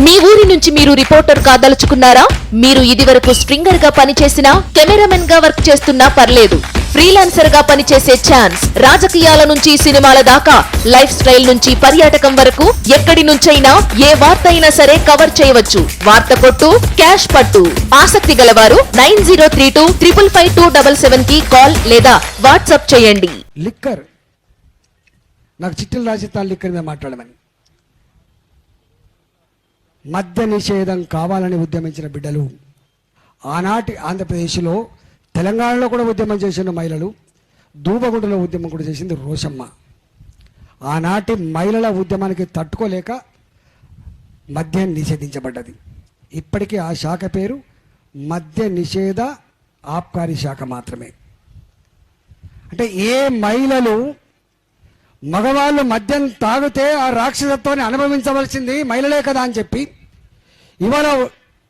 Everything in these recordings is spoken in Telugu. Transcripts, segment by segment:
మీ ఊరి నుంచి మీరు రిపోర్టర్ కాదలుచుకున్నారా? మీరు ఇదివరకు స్ట్రింగర్ గా పనిచేసినా, కెమెరామెన్ గా వర్క్ చేస్తున్నా పర్లేదు. ఫ్రీలాన్సర్ గా పనిచేసే ఛాన్స్. రాజకీయాల నుంచి సినిమాల దాకా, లైఫ్ స్టైల్ నుంచి పర్యాటకం వరకు ఎక్కడి నుంచైనా ఏ వార్త అయినా సరే కవర్ చేయవచ్చు. వార్త కొట్టు, క్యాష్ పట్టు. ఆసక్తి గలవారు 9032555277 కి కాల్ లేదా వాట్సాప్ చేయండి. లిక్కర్ నాకు చిట్టులు రాసిస్తాను. లిక్కర్ మీద మాట్లాడమని మద్య నిషేధం కావాలని ఉద్యమించిన బిడ్డలు ఆనాటి ఆంధ్రప్రదేశ్లో, తెలంగాణలో కూడా ఉద్యమం చేసిన మహిళలు, దూబగుంటలో ఉద్యమం కూడా చేసింది రోషమ్మ. ఆనాటి మహిళల ఉద్యమానికి తట్టుకోలేక మద్యం నిషేధించబడ్డది. ఇప్పటికీ ఆ శాఖ పేరు మద్య నిషేధ ఆబ్కారీ శాఖ మాత్రమే. అంటే ఏ మహిళలు మగవాళ్ళు మద్యం తాగితే ఆ రాక్షసత్వాన్ని అనుభవించవలసింది మహిళలే కదా అని చెప్పి, ఇవాళ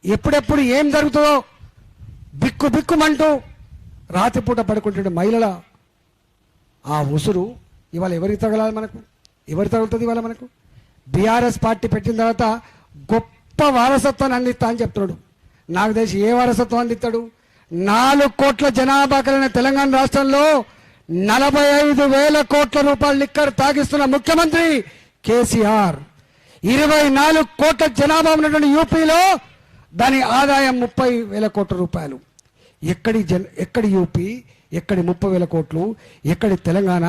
ఎప్పుడెప్పుడు ఏం జరుగుతుందో బిక్కు బిక్కుమంటూ రాత్రిపూట పడుకుంటుండే మహిళల ఆ ఉసురు ఇవాళ ఎవరికి తగలాలి? ఎవరు తగులుతుంది ఇవాళ మనకు? బీఆర్ఎస్ పార్టీ పెట్టిన తర్వాత గొప్ప వారసత్వాన్ని అందిస్తా అని చెప్తున్నాడు. నాకు తెలిసి ఏ వారసత్వం అందిస్తాడు? 4 కోట్ల జనాభా కలిగిన తెలంగాణ రాష్ట్రంలో 45,000 కోట్ల రూపాయల లిక్కర్ తాగిస్తున్న ముఖ్యమంత్రి కేసీఆర్. 24 కోట్ల జనాభా ఉన్నటువంటి యూపీలో దాని ఆదాయం 30,000 కోట్ల రూపాయలు. ఎక్కడి యూపీ, ఎక్కడి 30,000 కోట్లు, ఎక్కడి తెలంగాణ,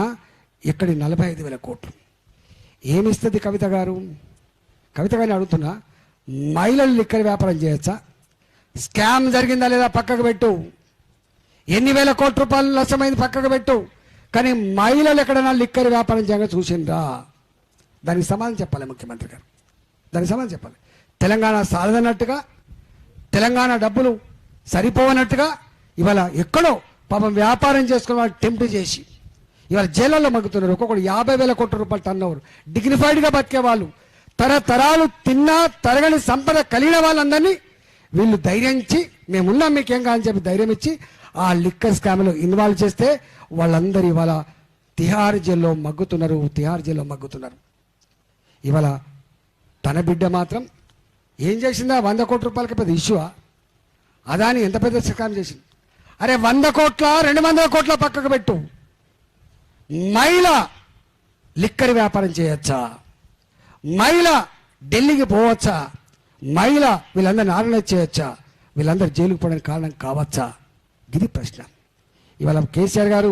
ఎక్కడి 45,000 కోట్లు? ఏమిస్తుంది కవిత గారు? కవిత గారిని అడుగుతున్నా, మహిళలు లిక్కర్ వ్యాపారం చేయొచ్చా? స్కామ్ జరిగిందా లేదా పక్కకు పెట్టు. ఎన్ని వేల కోట్ల రూపాయలు నష్టమైంది పక్కకు పెట్టు. కానీ మహిళలు ఎక్కడైనా లిక్కర్ వ్యాపారం చేయగా చూసిండ్రా? దానికి సమాధానం చెప్పాలి ముఖ్యమంత్రి గారు. దానికి సమాధానం చెప్పాలి. తెలంగాణ సాధనట్టుగా, తెలంగాణ డబ్బులు సరిపోవనట్టుగా ఇవాళ ఎక్కడో పాపం వ్యాపారం చేసుకుని వాళ్ళు టెంప్ట్ చేసి ఇవాళ జైళ్ళల్లో మగ్గుతున్నారు. ఒక్కొక్కరు 50,000 కోట్ల రూపాయలు టర్న్ ఓవర్. డిగ్నిఫైడ్గా బతికే వాళ్ళు, తరతరాలు తిన్నా తరగని సంపద కలిగిన వాళ్ళందరినీ వీళ్ళు ధైర్యించి మేమున్నాం మీకేం కాదని చెప్పి ధైర్యం ఇచ్చి ఆ లిక్కర్ స్కామ్లో ఇన్వాల్వ్ చేస్తే వాళ్ళందరూ ఇవాళ తిహార్ జైల్లో మగ్గుతున్నారు. ఇవాళ తన బిడ్డ మాత్రం ఏం చేసిందా? 100 కోట్ల రూపాయలకి పెద్ద ఇష్యూవా? అదాని ఎంత పెద్ద స్కామ్ చేసింది? అరే 100 కోట్ల 200 కోట్ల పక్కకు పెట్టు. మహిళ లిక్కర్ వ్యాపారం చేయొచ్చా? మహిళ ఢిల్లీకి పోవచ్చా? మహిళ వీళ్ళందరినీ ఆర్గనైజ్ చేయొచ్చా? వీళ్ళందరూ జైలుకు పోవడానికి కారణం కావచ్చా? ఇది ప్రశ్న. ఇవాళ కేసీఆర్ గారు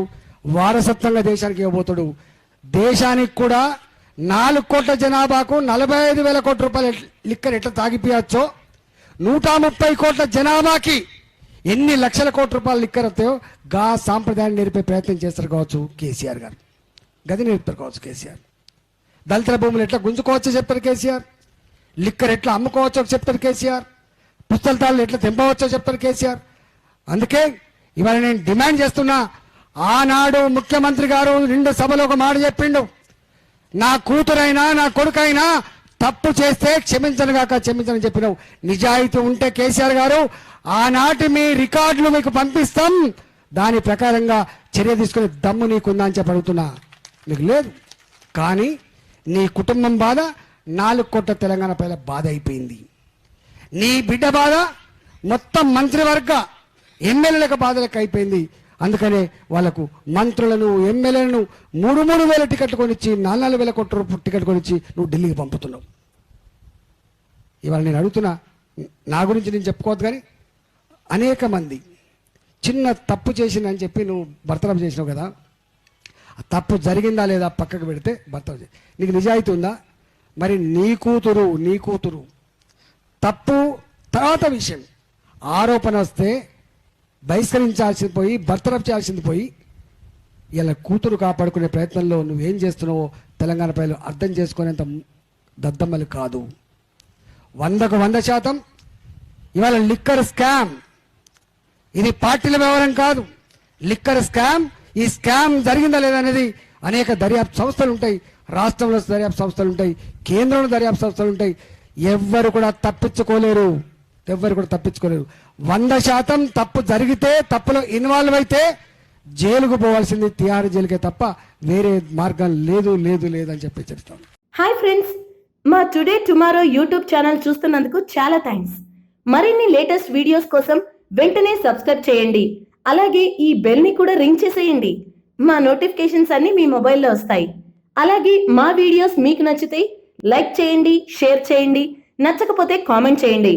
వారసత్వంగా దేశానికి ఇవ్వబోతాడు. దేశానికి కూడా 4 కోట్ల జనాభాకు 45,000 కోట్ల రూపాయల లిక్కర్ ఎట్లా తాగిపోయచ్చో, 130 కోట్ల జనాభాకి ఎన్ని లక్షల కోట్ల రూపాయల లిక్కర్ వస్తాయో గా సాంప్రదాయాన్ని నేర్పే ప్రయత్నం చేస్తారు కావచ్చు కేసీఆర్ గారు. గది నేర్పుతారు కావచ్చు కేసీఆర్. దళితుల భూములు ఎట్లా గుంజుకోవచ్చో చెప్తారు కేసీఆర్. లిక్కర్ ఎట్లా అమ్ముకోవచ్చో చెప్తారు కేసీఆర్. పుస్తకాలు ఎట్లా తెంపవచ్చో చెప్తారు కేసీఆర్. అందుకే ఇవాళ నేను డిమాండ్ చేస్తున్నా, ఆనాడు ముఖ్యమంత్రి గారు నిండు సభలో ఒక మాట చెప్పిండు, నా కూతురైనా నా కొడుకైనా తప్పు చేస్తే క్షమించను కాక క్షమించని చెప్పినావు. నిజాయితీ ఉంటే కేసీఆర్ గారు ఆనాటి మీ రికార్డులు మీకు పంపిస్తాం, దాని ప్రకారంగా చర్య తీసుకునే దమ్ము నీకుందా అని చెప్పి అడుగుతున్నా. నీకు లేదు. కానీ నీ కుటుంబం బాధ 4 కోట్ల తెలంగాణ ప్రజల బాధ అయిపోయింది. నీ బిడ్డ బాధ మొత్తం మంత్రివర్గ ఎమ్మెల్యేలకు బాధలకు అయిపోయింది. అందుకనే వాళ్లకు మంత్రులను ఎమ్మెల్యేలను 3,000 టికెట్లు కొనిచ్చి 4,000 కోట్ల రూపాయల టికెట్ కొనిచ్చి నువ్వు ఢిల్లీకి పంపుతున్నావు. ఇవాళ నేను అడుగుతున్నా, నా గురించి నేను చెప్పుకోవద్దు కానీ అనేక మంది చిన్న తప్పు చేసిందని చెప్పి నువ్వు బర్తరఫ్ చేసినావు కదా, ఆ తప్పు జరిగిందా లేదా పక్కకు పెడితే బర్తరఫ్ చేసి నీకు నిజాయితీ ఉందా? మరి నీ కూతురు తప్పు తర్వాత విషయం ఆరోపణ వస్తే బహిష్కరించాల్సింది పోయి బర్తరఫ్ చేయాల్సింది పోయి ఇలా కూతురు కాపాడుకునే ప్రయత్నంలో నువ్వేం చేస్తున్నావో తెలంగాణ ప్రజలు అర్థం చేసుకునేంత దద్దమ్మలు కాదు. 100కు 100% ఇవాళ లిక్కర్ స్కామ్ ఇది పార్టీల వ్యవహారం కాదు. లిక్కర్ స్కామ్, ఈ స్కామ్ జరిగిందా లేదా అనేది అనేక దర్యాప్తు సంస్థలు ఉంటాయి. రాష్ట్రంలో దర్యాప్తు సంస్థలు ఉంటాయి, కేంద్రంలో దర్యాప్తు సంస్థలు ఉంటాయి. ఎవ్వరు కూడా తప్పించుకోలేరు. 100% తప్పు జరిగితే, తప్పులో ఇన్వాల్వ్ అయితే జైలుకు పోవాల్సింది తిహార్ జైలుకే తప్ప వేరే మార్గం లేదు అని చెప్పి చెప్తాను. హాయ్ ఫ్రెండ్స్, మా టుడే టుమారో యూట్యూబ్ ఛానల్ చూస్తున్నందుకు చాలా థ్యాంక్స్. మరిన్ని లేటెస్ట్ వీడియోస్ కోసం వెంటనే సబ్స్క్రైబ్ చేయండి. అలాగే ఈ బెల్ ని కూడా రింగ్ చేసేయండి. మా నోటిఫికేషన్స్ అన్ని మీ మొబైల్లో వస్తాయి. అలాగే మా వీడియోస్ మీకు నచ్చితే లైక్ చేయండి, షేర్ చేయండి, నచ్చకపోతే కామెంట్ చేయండి.